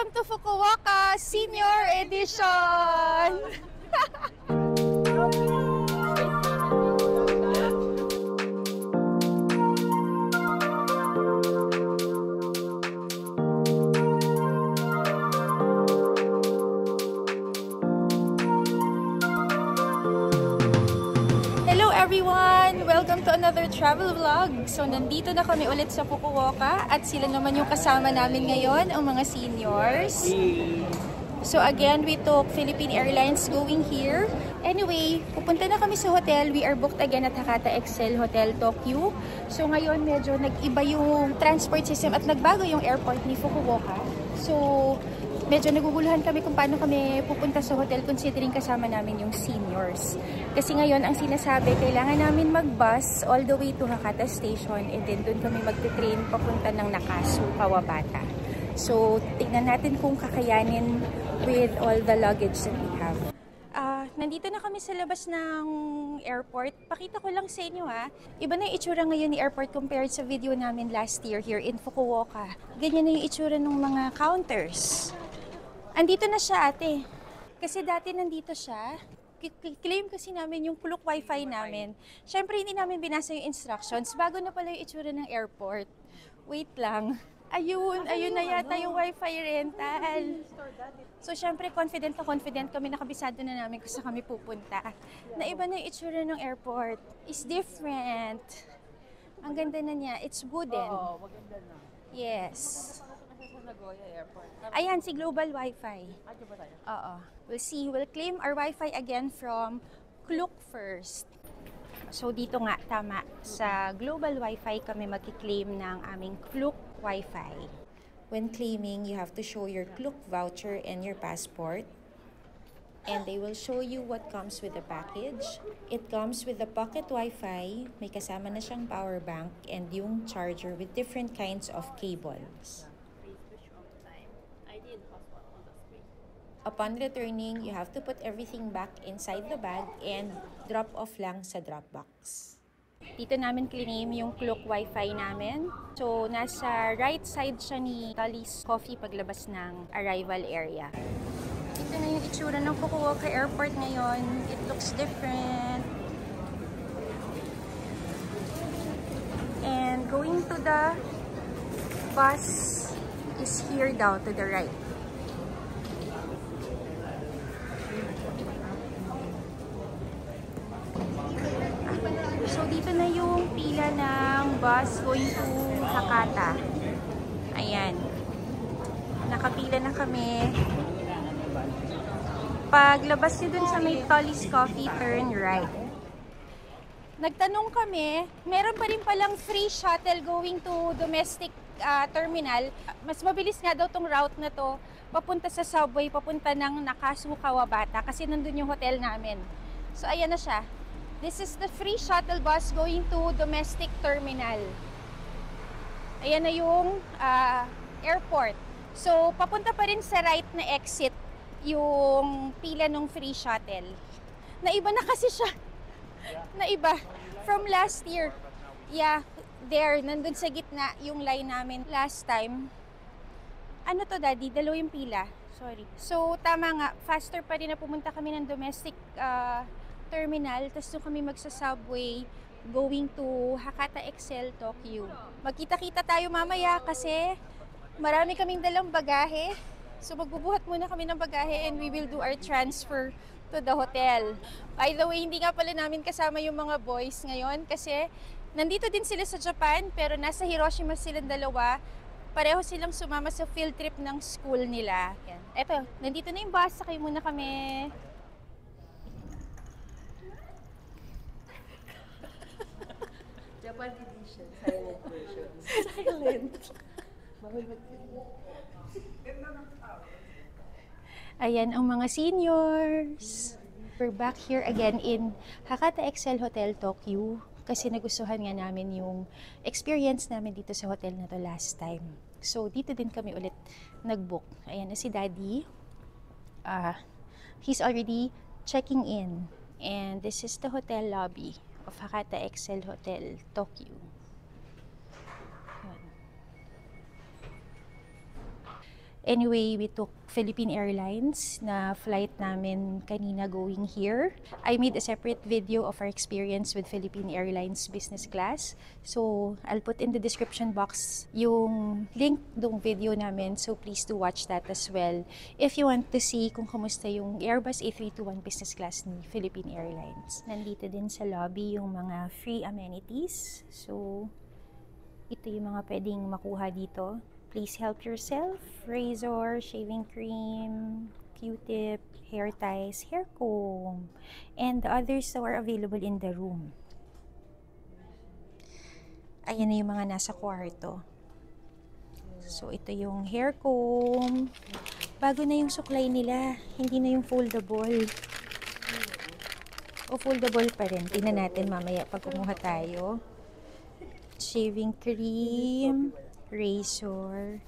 Welcome to Fukuoka Senior Edition! Hello everyone! Welcome to another travel vlog. So nandito na kami ulit sa Fukuoka at sila naman yung kasama namin ngayon, ang mga seniors. So again, we took Philippine Airlines going here. Anyway, pupunta na kami sa hotel. We are booked again at Hakata Excel Hotel Tokyo. So ngayon medyo nag-iba yung transport system at nagbago yung airport ni Fukuoka. So medyo naguguluhan kami kung paano kami pupunta sa hotel considering kasama namin yung seniors. Kasi ngayon, ang sinasabi, kailangan namin mag-bus all the way to Hakata Station and then doon kami magte-train papunta ng Nakasu, Kawabata. So, tignan natin kung kakayanin with all the luggage that we have. Nandito na kami sa labas ng airport. Pakita ko lang sa inyo ha. Iba na yung itsura ngayon ni airport compared sa video namin last year here in Fukuoka. Ganyan na yung itsura ng mga counters. Andito na siya ate. Kasi dati nandito siya. Claim kasi namin yung Klook Wi-Fi namin. Siyempre hindi namin binasa yung instructions. Bago na pala yung itsura ng airport. Wait lang. Ayun na yata yung Wi-Fi rental. So siyempre confident kami, nakabisado na namin kung saan kami pupunta. Naiba na yung itsura ng airport. It's different. Ang ganda na niya. It's wooden. Oo, maganda na. Yes. Nagoya Airport. Ayan, si Global Wi-Fi. Diba tayo? Oo. We'll see. We'll claim our Wi-Fi again from Klook first. So dito nga, tama. Sa Global Wi-Fi kami magki-claim ng aming Klook Wi-Fi. When claiming, you have to show your Klook voucher and your passport. And they will show you what comes with the package. It comes with the pocket Wi-Fi, may kasama na siyang power bank, and yung charger with different kinds of cables. Upon returning, you have to put everything back inside the bag and drop off lang sa Dropbox. Dito namin claim yung Klook Wi-Fi namin. So, nasa right side siya ni Tully's Coffee paglabas ng arrival area. Ito na yung itsura ng Fukuoka Airport ngayon. It looks different. And going to the bus is here down to the right. So dito na yung pila ng bus going to Hakata. Ayan. Nakapila na kami. Paglabas nyo dun sa may Tully's Coffee, turn right. Nagtanong kami, meron pa rin palang free shuttle going to domestic terminal. Mas mabilis nga daw tong route na to, papunta sa subway, papunta ng Nakasu, Kawabata, kasi nandun yung hotel namin. So ayan na siya. This is the free shuttle bus going to domestic terminal. Ayan na yung airport. So papunta pa rin sa right na exit yung pila ng free shuttle. Naiba na kasi siya. Naiba. From last year. Yeah, there. Nandun sa gitna yung line namin last time. Ano to daddy? Dalawa yung pila. Sorry. So tama nga. Faster pa rin na pumunta kami ng domestic terminal. Tapos doon kami magsa-subway going to Hakata Excel Tokyo. Magkita-kita tayo mamaya kasi marami kaming dalang bagahe. So magbubuhat muna kami ng bagahe and we will do our transfer to the hotel. By the way, hindi nga pala namin kasama yung mga boys ngayon kasi nandito din sila sa Japan pero nasa Hiroshima silang dalawa. Pareho silang sumama sa field trip ng school nila. Yan. Eto, nandito na yung bus. Sakay muna kami. Japan edition, silent version. Silent. Ayan ang mga seniors. We're back here again in Hakata Excel Hotel Tokyo kasi nagustuhan nga namin yung experience namin dito sa hotel na to last time. So dito din kami ulit nag-book. Ayan na si Daddy. He's already checking in and this is the hotel lobby of Hakata Excel Hotel Tokyo. Anyway, we took Philippine Airlines na flight namin kanina going here. I made a separate video of our experience with Philippine Airlines business class. So, I'll put in the description box yung link dong video namin. So, please do watch that as well if you want to see kung kamusta yung Airbus A321 business class ni Philippine Airlines. Nandito din sa lobby yung mga free amenities. So, ito yung mga pwedeng makuha dito. Please help yourself. Razor, shaving cream, Q-tip, hair ties, hair comb, and the others are available in the room. Ayan na yung mga nasa kwarto. So, ito yung hair comb. Bago na yung suklay nila. Hindi na yung foldable. O foldable pa rin. Tingnan natin mamaya pag kumuha tayo. Shaving cream, razor,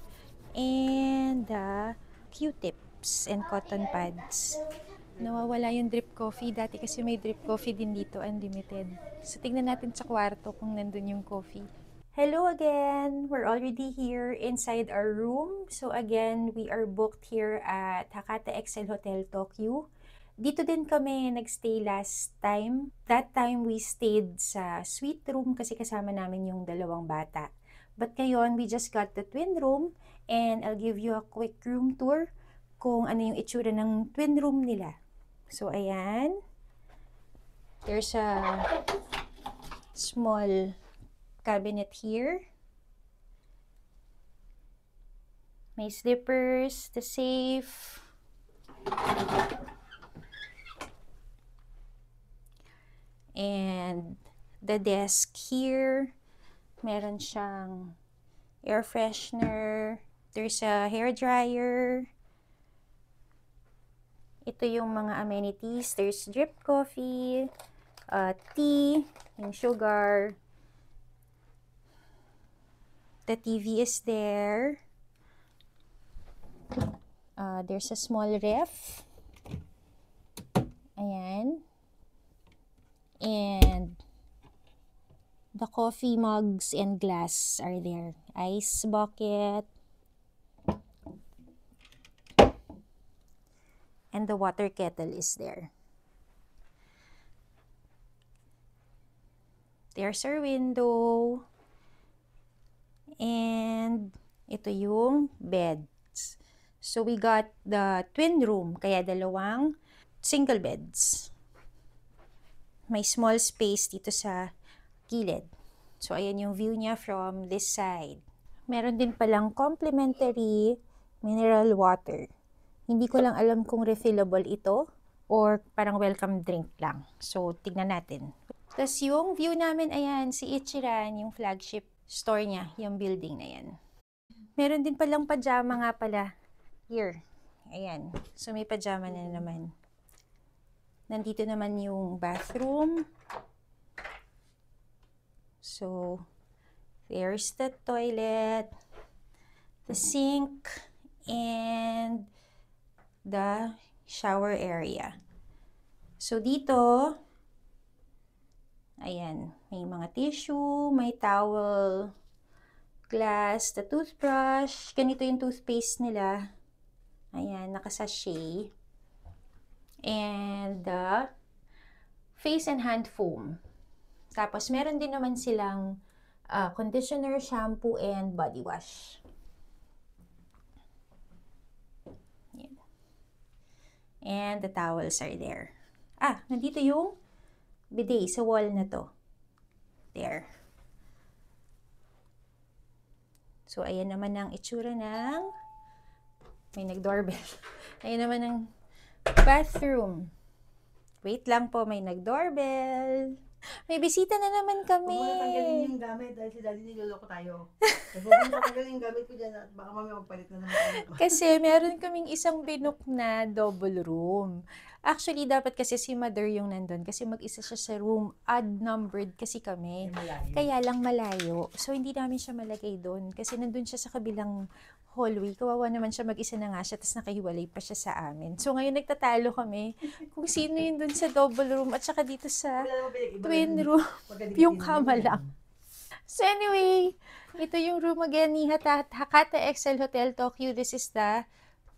and the Q-tips and cotton pads. Nawawala yung drip coffee. Dati kasi may drip coffee din dito, unlimited. So, tignan natin sa kwarto kung nandun yung coffee. Hello again! We're already here inside our room. So again, we are booked here at Hakata Excel Hotel Tokyo. Dito din kami nagstay last time. That time, we stayed sa suite room kasi kasama namin yung dalawang bata. But ngayon, we just got the twin room and I'll give you a quick room tour kung ano yung itsura ng twin room nila. So, ayan. There's a small cabinet here. May slippers, the safe. And the desk here. Meron siyang air freshener. There's a hair dryer. Ito yung mga amenities. There's drip coffee, tea, yung sugar. The TV is there. There's a small ref. Ayan. And the coffee mugs and glass are there. Ice bucket. And the water kettle is there. There's our window. And ito yung beds. So we got the twin room, kaya dalawang single beds. May small space dito sa gilid. So, ayan yung view niya from this side. Meron din palang complimentary mineral water. Hindi ko lang alam kung refillable ito or parang welcome drink lang. So, tignan natin. Tapos yung view namin, ayan, si Ichiran, yung flagship store niya, yung building na yan. Meron din palang pajama nga pala. Here. Ayan. So, may pajama na naman. Nandito naman yung bathroom. So, there's the toilet, the sink, and the shower area. So, dito, ayan, may mga tissue, may towel, glass, the toothbrush. Ganito yung toothpaste nila. Ayan, naka-sachet. And the face and hand foam. Tapos, meron din naman silang conditioner, shampoo, and body wash. Yan. And the towels are there. Nandito yung bidet sa wall na to. There. So, ayan naman ang itsura ng may nag-doorbell. Ayan naman ang bathroom. Wait lang po, may nag-doorbell. May bisita na naman kami. Huwag mo natanggalin yung gamit dahil si Daddy niloloko tayo. Huwag mo natanggalin yung gamit ko dyan at baka mamaya magpalit na naman. Kasi meron kaming isang binook na double room. Actually, dapat kasi si Mother yung nandun kasi mag-isa siya sa room. Odd-numbered kasi kami. Kaya lang malayo. So, hindi namin siya malagay doon kasi nandun siya sa kabilang hallway. Kawawa naman siya, mag-isa na nga siya, tapos nakahiwalay pa siya sa amin. So, ngayon nagtatalo kami kung sino yun dun sa double room at saka dito sa twin room. Yung kama lang. So anyway, ito yung room again ni Hakata Excel Hotel Tokyo. This is the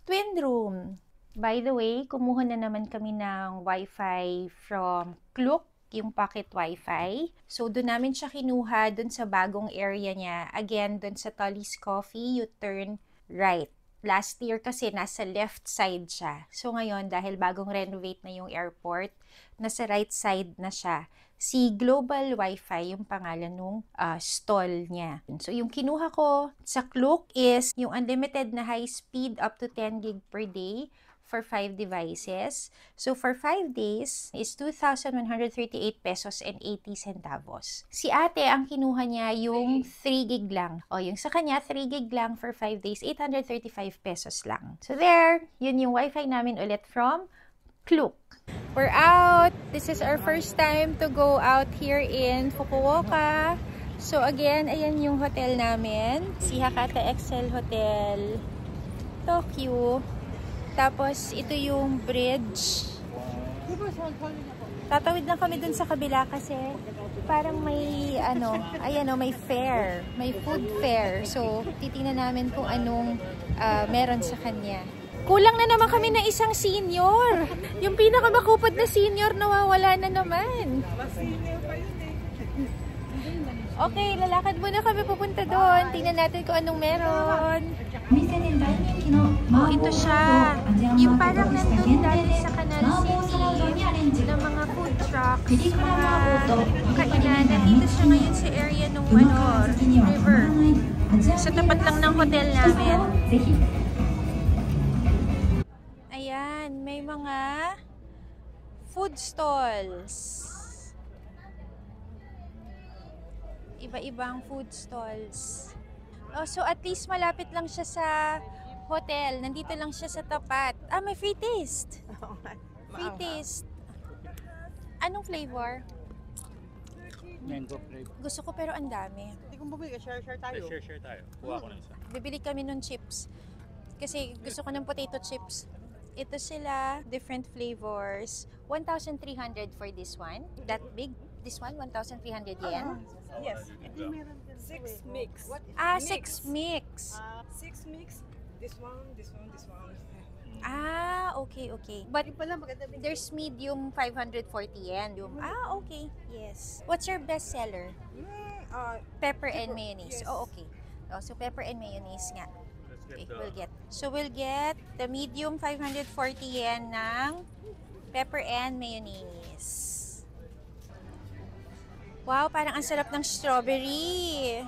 twin room. By the way, kumuha na naman kami ng Wi-Fi from Klook, yung pocket Wi-Fi. So doon namin siya kinuha doon sa bagong area niya. Again, doon sa Tully's Coffee, you turn right. Last year kasi nasa left side siya. So ngayon, dahil bagong renovate na yung airport, nasa right side na siya. Si Global Wi-Fi yung pangalan nung stall niya. So yung kinuha ko sa Klook is yung unlimited na high speed up to 10 gig per day for 5 devices. So for 5 days is 2,138 pesos and 80 centavos. Si ate, ang kinuha niya yung 3 gig lang. O yung sa kanya, 3 gig lang for 5 days, 835 pesos lang. So there, yun yung Wi-Fi namin ulit from Klook. We're out! This is our first time to go out here in Fukuoka. So again, ayan yung hotel namin. Si Hakata Excel Hotel Tokyo. Tapos, ito yung bridge. Tatawid lang kami dun sa kabila kasi parang may, ayan o, may fair. May food fair. So, titingnan namin kung anong meron sa kanya. Kulang na naman kami ng isang senior. Yung pinakamakupad na senior, nawawala na naman. Okay, lalakad muna kami pupunta doon. Tingnan natin kung anong meron. Oh, ito siya. Yung parang nandun dati sa Canal City ng mga food trucks, mga kainan. Nandito siya ngayon sa area ng river. Sa tapat lang ng hotel namin. Ayan, may mga food stalls. Iba-ibang food stalls. Oh, so at least malapit lang siya sa hotel. Nandito lang siya sa tapat. Ah, may free taste. Free taste. Anong flavor? Mango flavor. Gusto ko pero ang dami. Hindi kong bumili, share tayo. Share tayo. Kuha ko ng isa. Bibili kami ng chips. Kasi gusto ko ng potato chips. Ito sila, different flavors. 1,300 for this one. That big. This one, 1,300 yen. Yes. 6 mix. Ah, 6 mix. 6 mix. This one. Ah, okay. But Yung pala maganda din. there's medium 540 yen. Ah, okay. Yes. What's your best seller? Pepper and mayonnaise. Yes. Oh, okay. Oh, so pepper and mayonnaise nga. Okay, we'll get the medium 540 yen ng pepper and mayonnaise. Wow, parang ang sarap ng strawberry.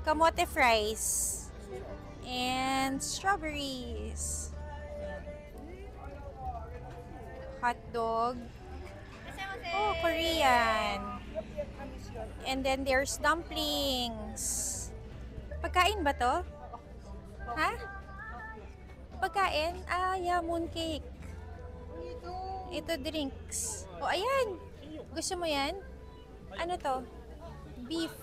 Kamote fries. And strawberries. Hot dog. Oh, Korean. And then there's dumplings. Pagkain ba to? Ha? Pagkain? Ah, yeah, mooncake. Ito drinks. Oh, ayan. Gusto mo yan? Ano to? Beef.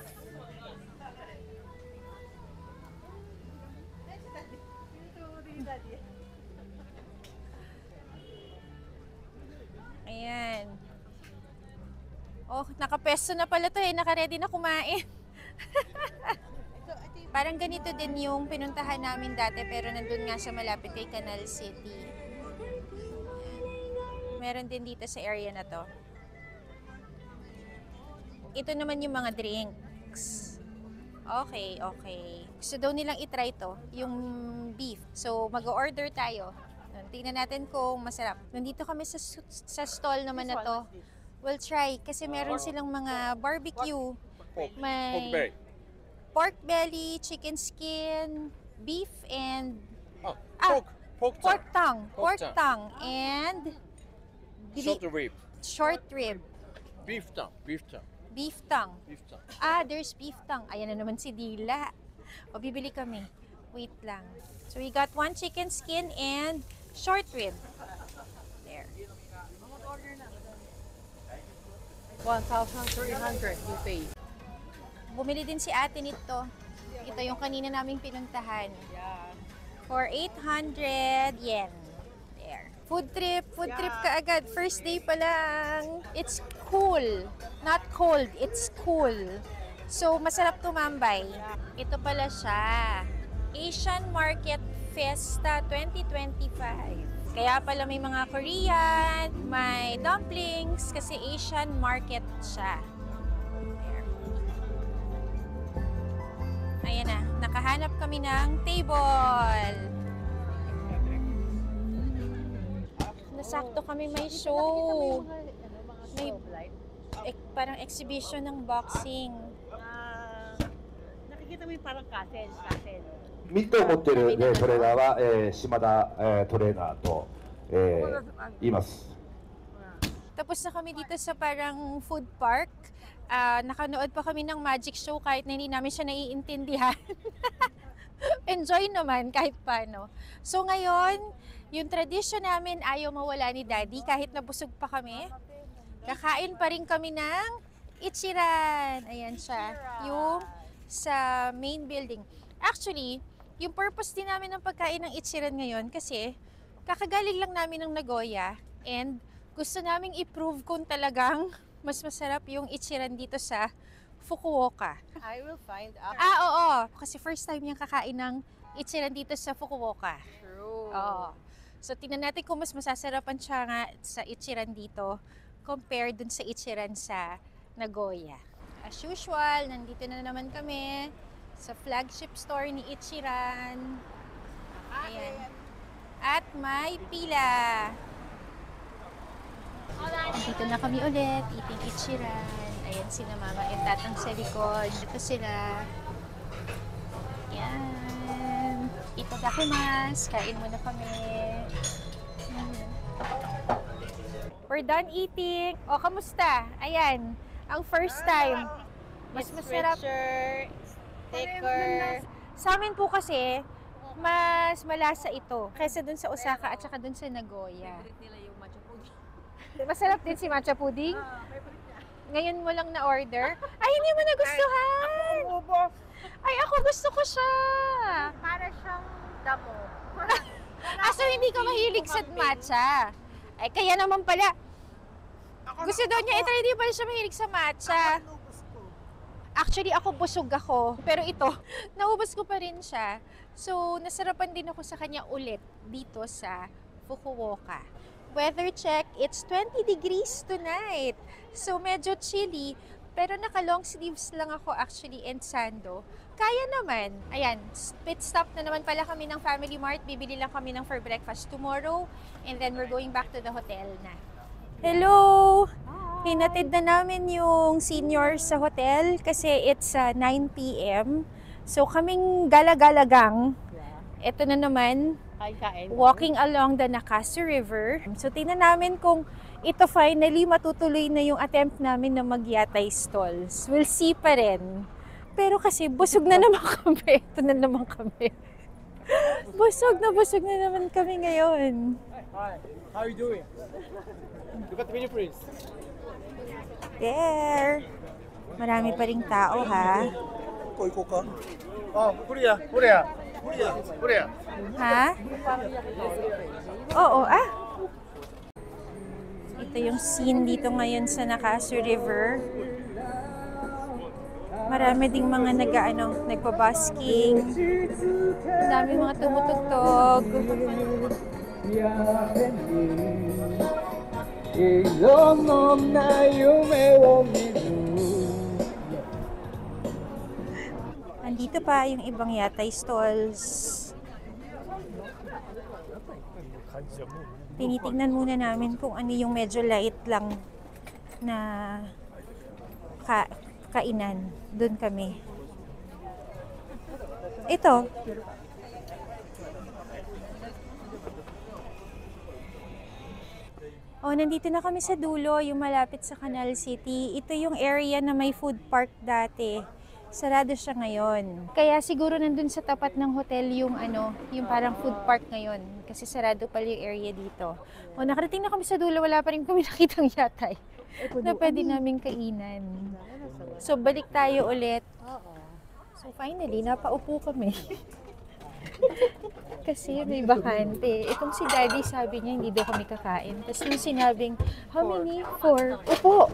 Ayan. Oh, nakapesto na pala to eh. Naka-ready na kumain. Parang ganito din yung pinuntahan namin dati pero nandun nga sa malapit kay Canal City. Meron din dito sa area na to. Ito naman yung mga drinks. Okay. Gusto daw nilang itry to, yung beef. So, mag-order tayo. Tingnan natin kung masarap. Nandito kami sa stall naman na to. We'll try kasi meron silang mga barbecue. May pork belly, chicken skin, beef, and pork tongue, and short rib. Beef tongue. Ah, there's beef tongue. Ayan na naman si Dila. O, bibili kami. Wait lang. So, we got 1 chicken skin and short rib. There. 1,300 you pay. Bumili din si ate nito. Ito yung kanina naming pinuntahan. For 800 yen. There. Food trip kaagad. First day pa lang. It's cool. Not cold, it's cool. So, masarap tumambay. Ito pala siya. Asian Market Fiesta 2025. Kaya pala may mga Korean, may dumplings, kasi Asian Market siya. There. Ayan na, nakahanap kami ng table. Nasakto kami may show. May parang exhibition ng boxing. Nakikita mo yung parang castle. ミットを持っている、トレーナーは、島田、トレーナーと、言います。 Tapos na kami dito sa parang food park. Nakanood pa kami ng magic show kahit na hindi namin siya naiintindihan. Enjoy naman kahit paano. So ngayon, yung tradisyon namin ayaw mawala ni Daddy kahit nabusog pa kami. Kakain pa rin kami ng Ichiran. Ayan siya. Yung sa main building. Actually, yung purpose din namin ng pagkain ng Ichiran ngayon kasi kakagaling lang namin ng Nagoya and gusto naming i-prove kung talagang mas masarap yung Ichiran dito sa Fukuoka. I will find out. Oo. Kasi first time niyang kakain ng Ichiran dito sa Fukuoka. True. Oo. So, tingnan natin kung mas masasarapan siya nga sa Ichiran dito compared dun sa Ichiran sa Nagoya. As usual, nandito na naman kami sa flagship store ni Ichiran. Ayan. At may pila. Dito na kami ulit, eating Ichiran. Ayan sila mama and tatang sa likod. Dito sila. Ayan. Itadakimasu. Kain muna kami. We're done eating. O, kamusta? Ayan. Ang first time. Mas masarap. Richer, thicker. Sa amin po kasi, mas malasa ito kaysa dun sa Osaka at saka dun sa Nagoya. Nila yung matcha pudding. Masarap din si matcha pudding. Ngayon mo lang na-order. Ay, hindi mo nagustuhan! Ay, ako gusto ko siya! Para siyang damo. So hindi ka mahilig sa matcha. Ay, kaya naman pala. Gusto daw niya i-try, hindi pala siya mahilig sa matcha. Actually, ako busog ako. Pero ito, naubos ko pa rin siya. So, nasarapan din ako sa kanya ulit dito sa Fukuoka. Weather check, it's 20 degrees tonight. So, medyo chilly. Pero naka-long sleeves lang ako actually and sando. Kaya naman. Ayan, pit stop na naman pala kami ng Family Mart. Bibili lang kami ng for breakfast tomorrow. And then we're going back to the hotel na. Hello! Hinatid na namin yung seniors sa hotel kasi it's 9 p.m. So kaming gala-gala gang. Ito na naman, walking along the Nakasu River. So tingnan namin kung ito finally matutuloy na yung attempt namin na mag-yatay stalls. We'll see pa rin. Pero kasi busog na naman kami. Ito na naman kami. busog na naman kami ngayon. Hi, how are you doing? Look at the menu, please. There. Marami pa ring tao, ha? Korea. Ha? Oo, Ito yung scene dito ngayon sa Nakasu River. Marami ding mga nagpa-busking. Ang dami mga tumutugtog. Andito pa yung ibang yatay stalls. Tinitingnan muna namin kung ano yung medyo light lang na kainan. Doon kami. Ito. Nandito na kami sa dulo, yung malapit sa Canal City. Ito yung area na may food park dati. Sarado siya ngayon. Kaya siguro nandun sa tapat ng hotel yung yung parang food park ngayon. Kasi sarado pala yung area dito. Nakarating na kami sa dulo, wala pa rin kami nakitang yatay na pwede namin kainan. So, balik tayo ulit. So, finally, napaupo kami. Kasi may bakante. Itong si Daddy sabi niya hindi daw kami kakain. Tapos nung sinabing, how many? 4. Upo!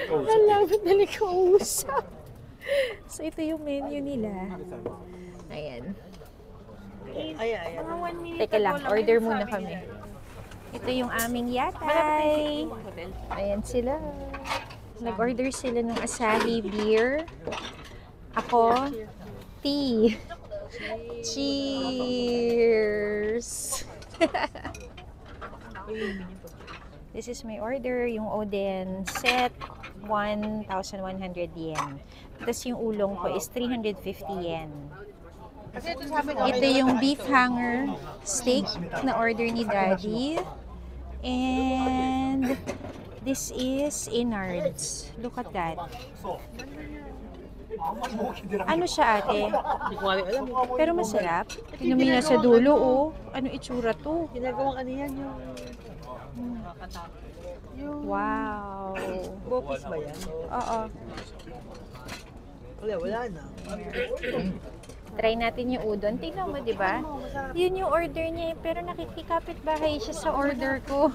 Malaman dali ka usap. So ito yung menu nila. Ayan. Teka lang, order muna kami. Ito yung aming yatay. Ayan sila. Nag-order sila ng Asahi beer. Ako, tea. Cheers! This is my order. Yung Oden set, 1,100 yen. Tapos yung ulong ko is 350 yen. Ito yung beef hanger steak na order ni Daddy. And this is innards. Look at that. Ano siya, ate? Pero masarap. Tingnan mo yun sa dulo, oh. Ano itsura to? Ginagawang ano yan yung... Wow. Bopis ba yan? Oo. Wala na. Try natin yung udon. Tingnan mo, di ba? Yun yung order niya, pero nakikikapit bahay siya sa order ko.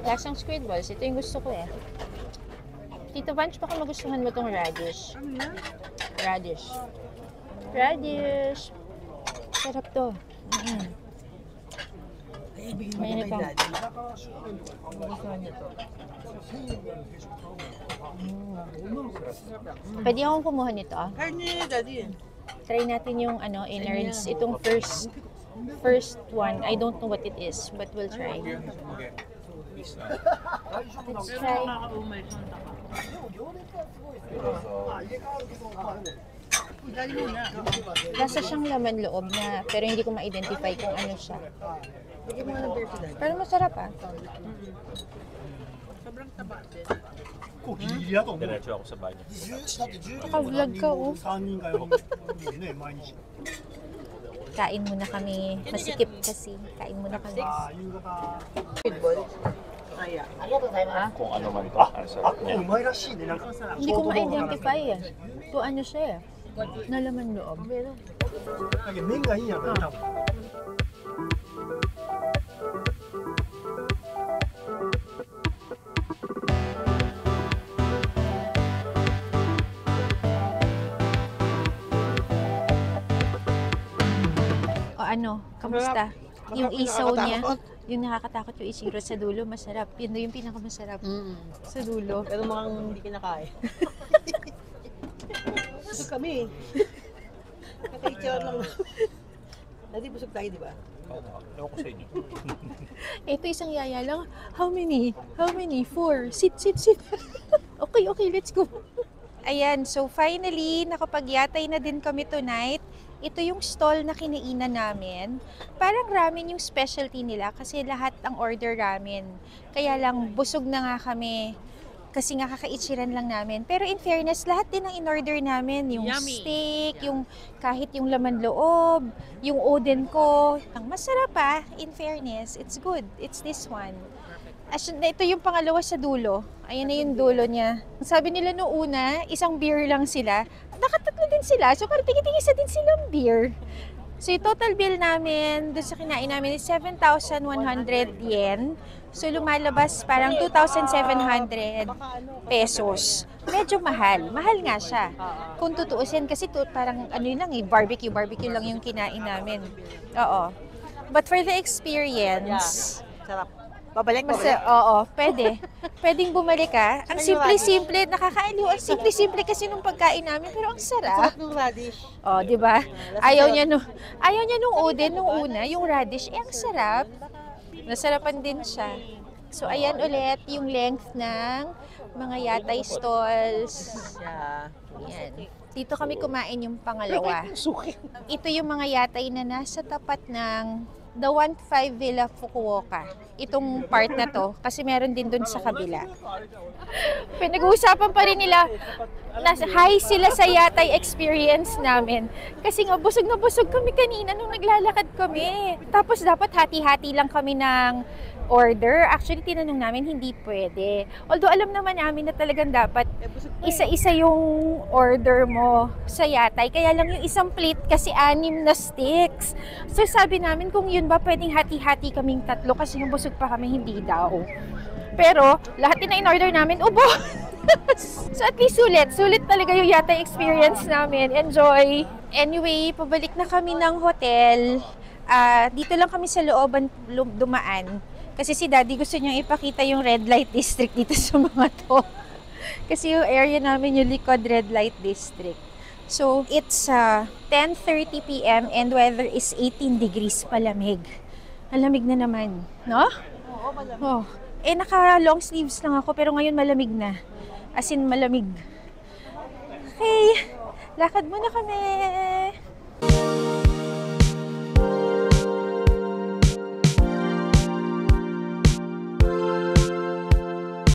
Lasang squid balls. Ito yung gusto ko eh. Tito Vanch, baka magustuhan mo tong radish. Ano yan? Radish. Radish. Sarap to. Ay, bigyan mo Mainit kay pa. Daddy. Gusto niya to. Pwede akong kumuha nito, ah. Kaya niya Daddy eh. Try natin yung ano, innards. Itong first one. I don't know what it is, but we'll try. Let's try. Lasa siyang laman loob na, pero hindi ko ma-identify kung ano siya. Bigyan mo nga ng beer si Daddy. Pero masarap, ah. Sobrang taba din. Diretso ako sa banyo. Naka-vlog ka, oh. 3人がよくね毎日 Kain muna kami. Masikip kasi. Kain muna kami. 夕方 Squid ball. Kaya. Kung ano man to. Ang sarap う niya. まいらしいねなんか Hindi ko ma-identify, eh. So, ano siya, eh. Na laman loob. だけど麺がいいんやろ多分 O ano, kamusta? Yung isaw niya, yung nakakatakot yung isiro sa dulo, masarap. Yun yung pinakamasarap sa dulo. Pero mukhang hindi kinakain. Busog kami. Kaka-picture lang. Daddy, busog tayo, di ba? Ewan ko sa inyo. Ito isang yaya lang. How many? How many? 4. Sit, sit, sit. Okay, okay, let's go. Ayan, so finally, nakapagyatay na din kami tonight. Ito yung stall na kinainan namin. Parang ramen yung specialty nila kasi lahat ang order ramen. Kaya lang, busog na nga kami. Kasi nga kakaitsiran lang namin. Pero in fairness, lahat din ang in-order namin. Yung steak, yung kahit yung laman loob, yung oden ko. Ang masarap pa, in fairness. It's good. It's this one. Ito yung pangalawa sa dulo. Ayan na yung dulo niya. Sabi nila noong una, isang beer lang sila. Nakatatlo din sila. So parang tingin-tingin din silang beer. So yung total bill namin, doon sa kinain namin is 7,100 yen. So lumalabas parang 2,700 pesos. Medyo mahal. Mahal nga siya. Kung tutuusin kasi parang ano lang eh, barbecue lang yung kinain namin. Oo. But for the experience, Sarap. Babalik mo. oo, pwede. Pwedeng bumalik ka. Ang simple-simple, nakakaaliw. Ang simple-simple kasi nung pagkain namin, pero ang sarap. Sarap ng radish. Oh, di ba? Ayaw niya nung oden nung una, yung radish, ang sarap. Nasarapan din siya. So ayan ulit yung length ng mga yatay stalls. Yeah. Ayan. Dito kami kumain yung pangalawa. Ito yung mga yatay na nasa tapat ng The 1-5 Villa Fukuoka. Itong part na to. Kasi meron din dun sa kabila. Pinag-uusapan pa rin nila. High sila sa yatay experience namin. Kasi nga, busog na busog kami kanina nung naglalakad kami. Tapos dapat hati-hati lang kami ng order. Actually, tinanong namin, hindi pwede. Although, alam naman namin na talagang dapat isa-isa yung order mo sa yatay. Kaya lang yung isang plate kasi 6 na sticks. So, sabi namin kung yun ba, pwedeng hati-hati kaming 3 kasi nung busog pa kami, hindi daw. Pero, lahat din na in-order namin, ubo! So, at least sulit talaga yung yatay experience namin. Enjoy! Anyway, pabalik na kami ng hotel. Dito lang kami sa looban dumaan. Kasi si Daddy gusto niyang ipakita yung red light district dito sa mga to. Kasi yung area namin yung likod red light district. So, it's 10:30 p.m. and weather is 18 degrees palamig. Malamig na naman, no? Oo, malamig. Oh. Naka long sleeves lang ako pero ngayon malamig na. As in malamig. Okay, lakad muna kami.